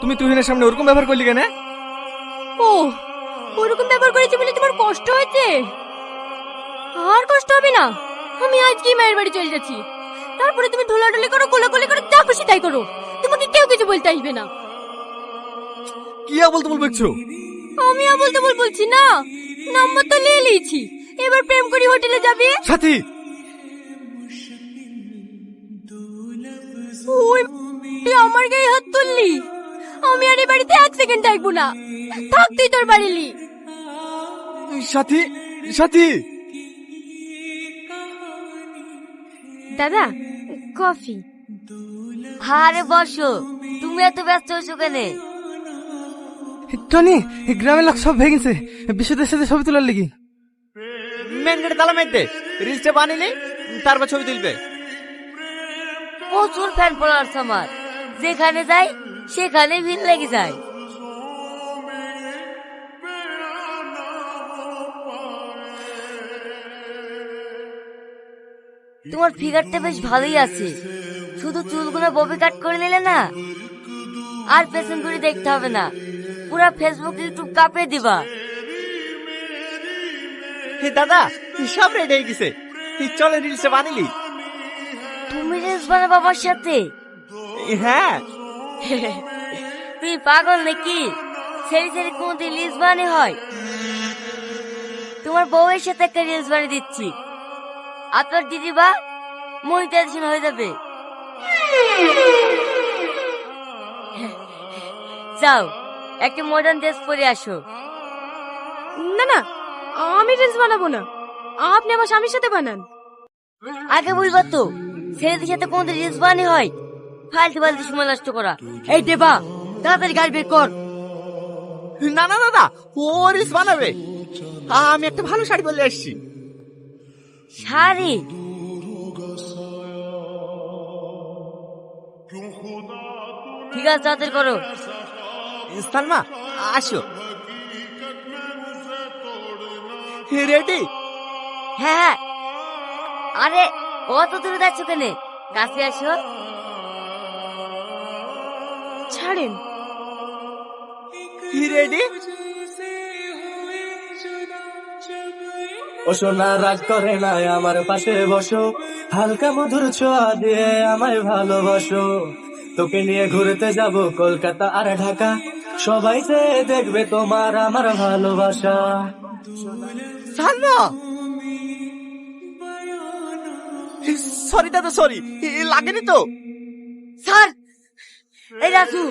তুমি তুহিনের সামনে ওরকম ব্যবহার করলি কেন? ও, ওরকম ব্যবহার করেছি বলে তোমার কষ্ট হয়েছে? আর কষ্ট হবে না। আমি আজকেই মায়ের বাড়ি চলে যাচ্ছি। তারপরে তুমি ঢোলাঢুলি করো, কোলাকুলি করো, যা খুশি তাই করো। তোমাকে কেউ কিছু বলতে আসবে না। কি বলতে বলছো? আমি আবল তাবল বলছি না। নাম্বার তো নিয়ে নিয়েছি, এবার প্রেম করি হোটেলে যাবে। সাথী, ওই তুই আমার গায়ে হাত তুললি। আমি আর এই বাড়িতে এক সেকেন্ড থাকবো না। থাক তুই তোর বাড়িলি। সাথী, সাথী। দাদা, কফি। আরে বসো, তুমি এত ব্যস্ত হয়েছো কেন? টনি, গ্রামের লোক সব ভেঙেছে বিশুদের সাথে ছবি তোলার লিগি। মেন গেটে তালা মেরতে রিলসটা বানিয়ে তারপর ছবি তুলবে। প্রচুর ফ্যান ফলোয়ার্স আমার, যেখানে যাই সেখানে ভিড় লেগে যায়। তোমার ফিগারটা বেশ ভালোই আছে, শুধু চুলগুলো ববি কাট করে নিলে না আর পেছন ঘুরে দেখতে হবে না, পুরা ফেসবুক ইউটিউব কাঁপে দিবা। দাদা সব রেডি হয়ে গেছে, চলে রিলসটা বানিলি। তুমি রিলস বানা বাবার সাথে? হ্যাঁ। তুই পাগল নাকি? ছেড়ে ছেড়ে কোনদিন রিলস বানানো হয়? তোমার বউয়ের সাথে একটা রিলস বানিয়ে দিচ্ছি, আপনার দিদি বা মনিটাইজেশন হয়ে যাবে। যাও, একটা মডার্ন ড্রেস পরে আসো। না না, আমি রিলস বানাবো না। আপনি আমার স্বামীর সাথে বানান। আগে বলবা তো, ছেলেদের সাথে কোনদিন রিলস বানানো হয়? ফালতু ফালতু সময় নষ্ট করা। এই দেবা, তাড়াতাড়ি গাড়ি বের কর। না না দাদা, ও রিলস বানাবে। আমি একটা ভালো শাড়ি পরে আসছি। শাড়ি? ঠিক আছে, তাড়াতাড়ি করো। সালমা আসো। রেডি? হ্যাঁ হ্যাঁ। আরে অত দূরে যাচ্ছ কেন? কাছে আসো। ছাড়েন। রেডি? ও সোনা রাগ করে না, আমার পাশে বসো, হালকা মধুর ছোঁয়া দিয়ে আমায় ভালোবাসো। তোকে নিয়ে ঘুরতে যাব কলকাতা আর ঢাকা, সবাই যে দেখবে তোমার আমার ভালোবাসা। সালমা, সরি দাদা, সরি, লাগেনি তো। স্যার, এই রাজু